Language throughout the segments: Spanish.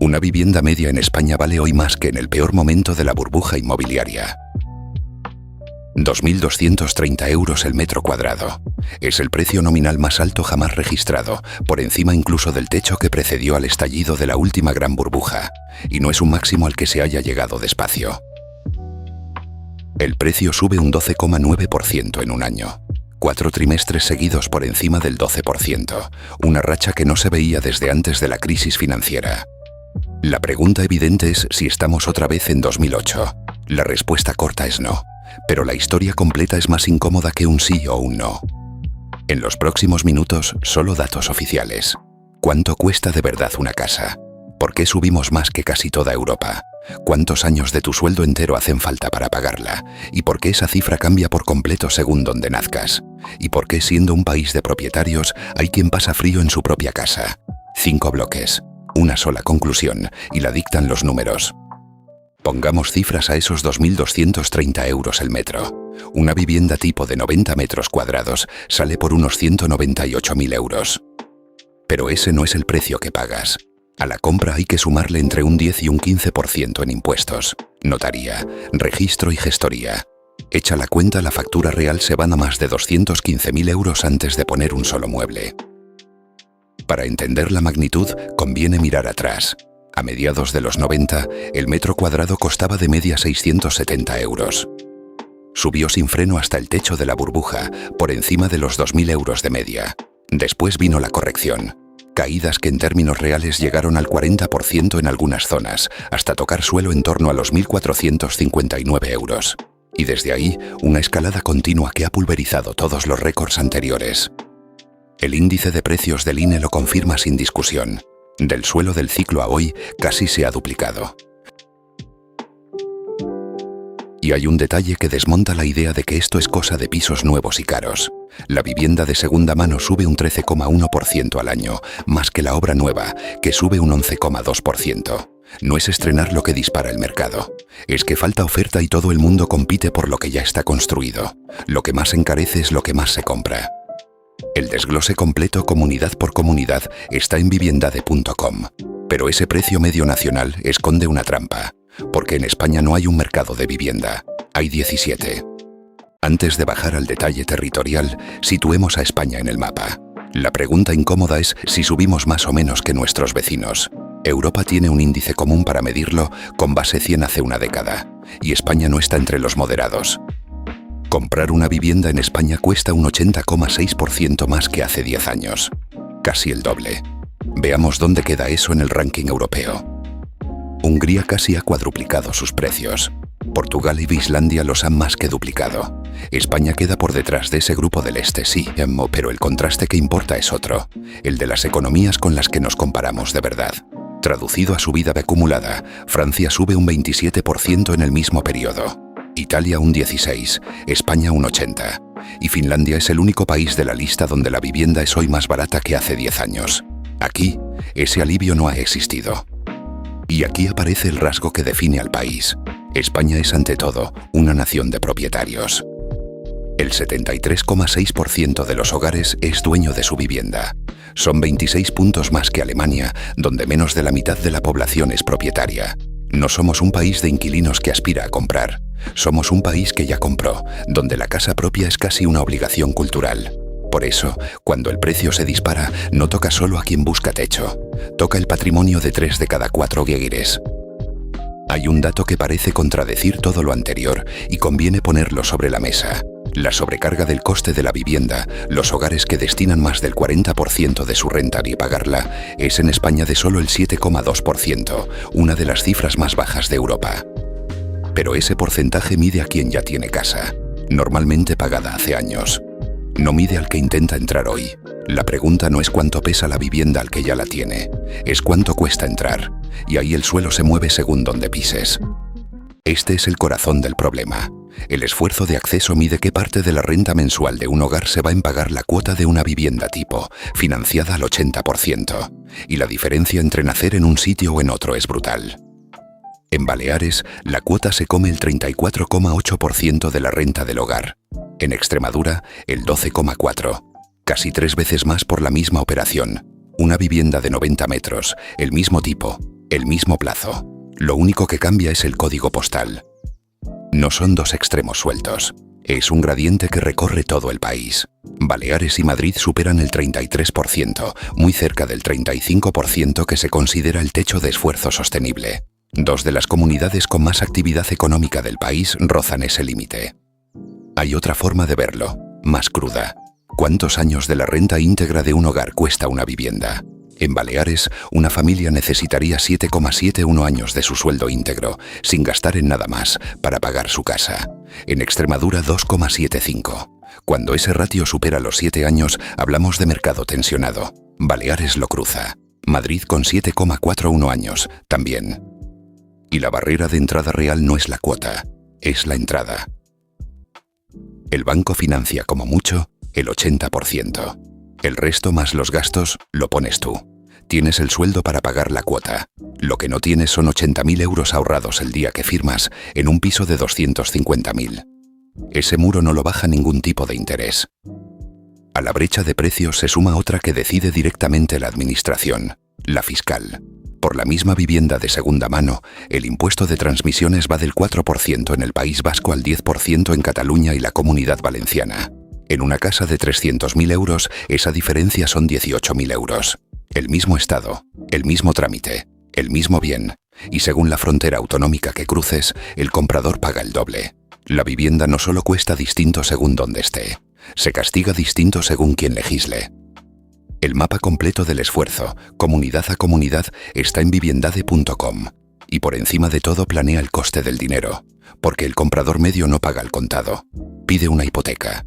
Una vivienda media en España vale hoy más que en el peor momento de la burbuja inmobiliaria. 2.230 euros el metro cuadrado. Es el precio nominal más alto jamás registrado, por encima incluso del techo que precedió al estallido de la última gran burbuja, y no es un máximo al que se haya llegado despacio. El precio sube un 12,9% en un año. 4 trimestres seguidos por encima del 12%, una racha que no se veía desde antes de la crisis financiera. La pregunta evidente es si estamos otra vez en 2008. La respuesta corta es no, pero la historia completa es más incómoda que un sí o un no. En los próximos minutos, solo datos oficiales. ¿Cuánto cuesta de verdad una casa? ¿Por qué subimos más que casi toda Europa? ¿Cuántos años de tu sueldo entero hacen falta para pagarla? ¿Y por qué esa cifra cambia por completo según donde nazcas? ¿Y por qué, siendo un país de propietarios, hay quien pasa frío en su propia casa? 5 bloques, una sola conclusión, y la dictan los números. Pongamos cifras a esos 2.230 euros el metro. Una vivienda tipo de 90 metros cuadrados sale por unos 198.000 euros. Pero ese no es el precio que pagas. A la compra hay que sumarle entre un 10 y un 15% en impuestos, notaría, registro y gestoría. Hecha la cuenta, la factura real se van a más de 215.000 euros antes de poner un solo mueble. Para entender la magnitud, conviene mirar atrás. A mediados de los 90, el metro cuadrado costaba de media 670 euros. Subió sin freno hasta el techo de la burbuja, por encima de los 2.000 euros de media. Después vino la corrección. Caídas que en términos reales llegaron al 40% en algunas zonas, hasta tocar suelo en torno a los 1.459 euros. Y desde ahí, una escalada continua que ha pulverizado todos los récords anteriores. El índice de precios del INE lo confirma sin discusión. Del suelo del ciclo a hoy, casi se ha duplicado. Y hay un detalle que desmonta la idea de que esto es cosa de pisos nuevos y caros. La vivienda de segunda mano sube un 13,1% al año, más que la obra nueva, que sube un 11,2%. No es estrenar lo que dispara el mercado. Es que falta oferta y todo el mundo compite por lo que ya está construido. Lo que más encarece es lo que más se compra. El desglose completo comunidad por comunidad está en viviendade.com. Pero ese precio medio nacional esconde una trampa. Porque en España no hay un mercado de vivienda, hay 17. Antes de bajar al detalle territorial, situemos a España en el mapa. La pregunta incómoda es si subimos más o menos que nuestros vecinos. Europa tiene un índice común para medirlo con base 100 hace una década, y España no está entre los moderados. Comprar una vivienda en España cuesta un 80,6% más que hace 10 años. Casi el doble. Veamos dónde queda eso en el ranking europeo. Hungría casi ha cuadruplicado sus precios. Portugal y Islandia los han más que duplicado. España queda por detrás de ese grupo del este, sí, pero el contraste que importa es otro, el de las economías con las que nos comparamos de verdad. Traducido a subida acumulada, Francia sube un 27% en el mismo periodo, Italia un 16%, España un 80%, y Finlandia es el único país de la lista donde la vivienda es hoy más barata que hace 10 años. Aquí, ese alivio no ha existido. Y aquí aparece el rasgo que define al país. España es ante todo una nación de propietarios. El 73,6% de los hogares es dueño de su vivienda. Son 26 puntos más que Alemania, donde menos de la mitad de la población es propietaria. No somos un país de inquilinos que aspira a comprar. Somos un país que ya compró, donde la casa propia es casi una obligación cultural. Por eso, cuando el precio se dispara, no toca solo a quien busca techo. Toca el patrimonio de 3 de cada 4 gueguires. Hay un dato que parece contradecir todo lo anterior y conviene ponerlo sobre la mesa. La sobrecarga del coste de la vivienda, los hogares que destinan más del 40% de su renta a pagarla, es en España de solo el 7,2%, una de las cifras más bajas de Europa. Pero ese porcentaje mide a quien ya tiene casa, normalmente pagada hace años. No mide al que intenta entrar hoy. La pregunta no es cuánto pesa la vivienda al que ya la tiene, es cuánto cuesta entrar, y ahí el suelo se mueve según donde pises. Este es el corazón del problema. El esfuerzo de acceso mide qué parte de la renta mensual de un hogar se va en pagar la cuota de una vivienda tipo, financiada al 80%, y la diferencia entre nacer en un sitio o en otro es brutal. En Baleares, la cuota se come el 34,8% de la renta del hogar. En Extremadura, el 12,4%. Casi 3 veces más por la misma operación. Una vivienda de 90 metros, el mismo tipo, El mismo plazo. Lo único que cambia es el código postal. No son dos extremos sueltos. Es un gradiente que recorre todo el país. Baleares y Madrid superan el 33%, muy cerca del 35% que se considera el techo de esfuerzo sostenible. Dos de las comunidades con más actividad económica del país rozan ese límite. Hay otra forma de verlo, más cruda. ¿Cuántos años de la renta íntegra de un hogar cuesta una vivienda? En Baleares, una familia necesitaría 7,71 años de su sueldo íntegro, sin gastar en nada más, para pagar su casa. En Extremadura, 2,75. Cuando ese ratio supera los 7 años, hablamos de mercado tensionado. Baleares lo cruza. Madrid con 7,41 años, también. Y la barrera de entrada real no es la cuota, es la entrada. El banco financia como mucho el 80%. El resto más los gastos lo pones tú. Tienes el sueldo para pagar la cuota. Lo que no tienes son 80.000 euros ahorrados el día que firmas en un piso de 250.000. Ese muro no lo baja ningún tipo de interés. A la brecha de precios se suma otra que decide directamente la administración, la fiscal. Por la misma vivienda de segunda mano, el impuesto de transmisiones va del 4% en el País Vasco al 10% en Cataluña y la Comunidad Valenciana. En una casa de 300.000 euros, esa diferencia son 18.000 euros. El mismo Estado, el mismo trámite, el mismo bien, y según la frontera autonómica que cruces, el comprador paga el doble. La vivienda no solo cuesta distinto según dónde esté, se castiga distinto según quien legisle. El mapa completo del esfuerzo, comunidad a comunidad, está en viviendade.com. Y por encima de todo planea el coste del dinero, porque el comprador medio no paga al contado, pide una hipoteca.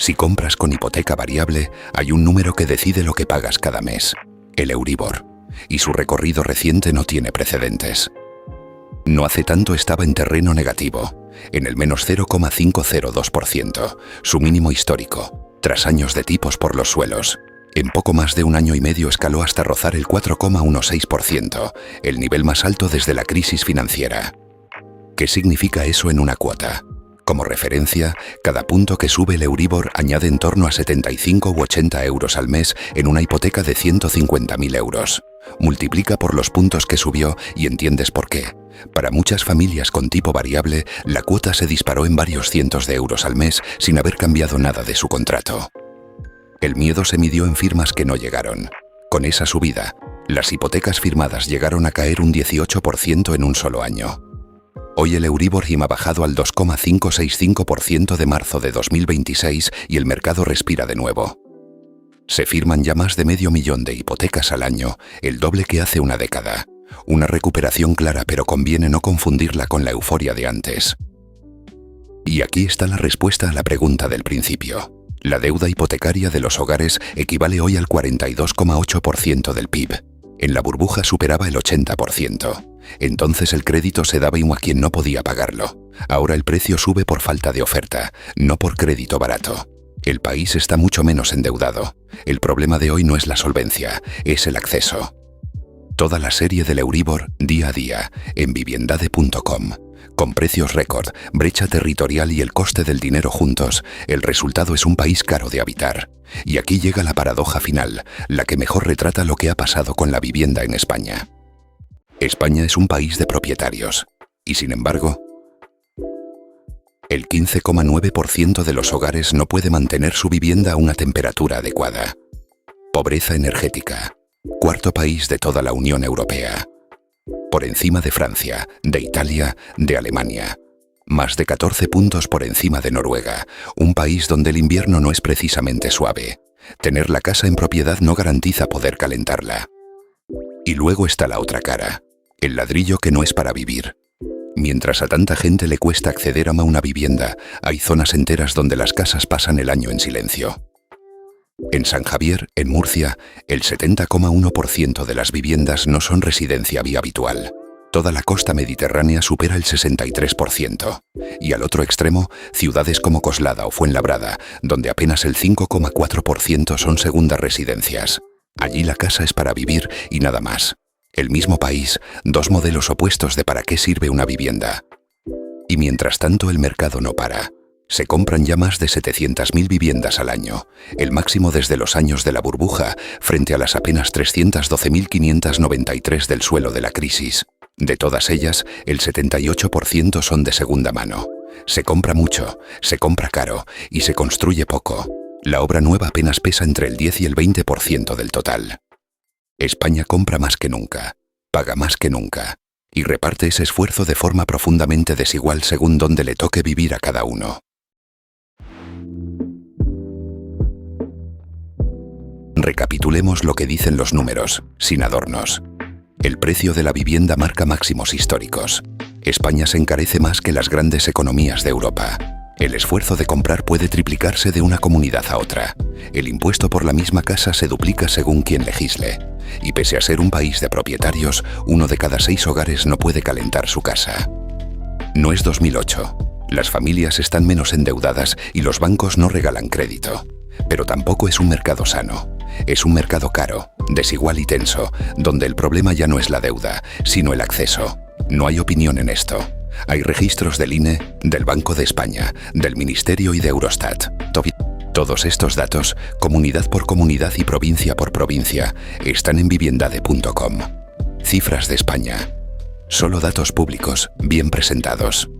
Si compras con hipoteca variable, hay un número que decide lo que pagas cada mes, el Euribor, y su recorrido reciente no tiene precedentes. No hace tanto estaba en terreno negativo, en el menos 0,502%, su mínimo histórico, tras años de tipos por los suelos. En poco más de un año y medio escaló hasta rozar el 4,16%, el nivel más alto desde la crisis financiera. ¿Qué significa eso en una cuota? Como referencia, cada punto que sube el Euribor añade en torno a 75 u 80 euros al mes en una hipoteca de 150.000 euros. Multiplica por los puntos que subió y entiendes por qué. Para muchas familias con tipo variable, la cuota se disparó en varios cientos de euros al mes sin haber cambiado nada de su contrato. El miedo se midió en firmas que no llegaron. Con esa subida, las hipotecas firmadas llegaron a caer un 18% en un solo año. Hoy el Euribor ha bajado al 2,565% de marzo de 2026 y el mercado respira de nuevo. Se firman ya más de 500.000 de hipotecas al año, el doble que hace una década. Una recuperación clara, pero conviene no confundirla con la euforia de antes. Y aquí está la respuesta a la pregunta del principio. La deuda hipotecaria de los hogares equivale hoy al 42,8% del PIB. En la burbuja superaba el 80%. Entonces el crédito se daba a quien no podía pagarlo. Ahora el precio sube por falta de oferta, no por crédito barato. El país está mucho menos endeudado. El problema de hoy no es la solvencia, es el acceso. Toda la serie del Euribor, día a día, en viviendade.com. Con precios récord, brecha territorial y el coste del dinero juntos, el resultado es un país caro de habitar. Y aquí llega la paradoja final, la que mejor retrata lo que ha pasado con la vivienda en España. España es un país de propietarios, y sin embargo, el 15,9% de los hogares no puede mantener su vivienda a una temperatura adecuada. Pobreza energética. Cuarto país de toda la Unión Europea. Por encima de Francia, de Italia, de Alemania. Más de 14 puntos por encima de Noruega, un país donde el invierno no es precisamente suave. Tener la casa en propiedad no garantiza poder calentarla. Y luego está la otra cara, el ladrillo que no es para vivir. Mientras a tanta gente le cuesta acceder a una vivienda, hay zonas enteras donde las casas pasan el año en silencio. En San Javier, en Murcia, el 70,1% de las viviendas no son residencia habitual. Toda la costa mediterránea supera el 63%. Y al otro extremo, ciudades como Coslada o Fuenlabrada, donde apenas el 5,4% son segundas residencias. Allí la casa es para vivir y nada más. El mismo país, dos modelos opuestos de para qué sirve una vivienda. Y mientras tanto el mercado no para. Se compran ya más de 700.000 viviendas al año, el máximo desde los años de la burbuja, frente a las apenas 312.593 del suelo de la crisis. De todas ellas, el 78% son de segunda mano. Se compra mucho, se compra caro y se construye poco. La obra nueva apenas pesa entre el 10 y el 20% del total. España compra más que nunca, paga más que nunca y reparte ese esfuerzo de forma profundamente desigual según donde le toque vivir a cada uno. Recapitulemos lo que dicen los números, sin adornos. El precio de la vivienda marca máximos históricos. España se encarece más que las grandes economías de Europa. El esfuerzo de comprar puede triplicarse de una comunidad a otra. El impuesto por la misma casa se duplica según quien legisle. Y pese a ser un país de propietarios, 1 de cada 6 hogares no puede calentar su casa. No es 2008. Las familias están menos endeudadas y los bancos no regalan crédito. Pero tampoco es un mercado sano. Es un mercado caro, desigual y tenso, donde el problema ya no es la deuda, sino el acceso. No hay opinión en esto. Hay registros del INE, del Banco de España, del Ministerio y de Eurostat. Todos estos datos, comunidad por comunidad y provincia por provincia, están en viviendade.com. Cifras de España. Solo datos públicos, bien presentados.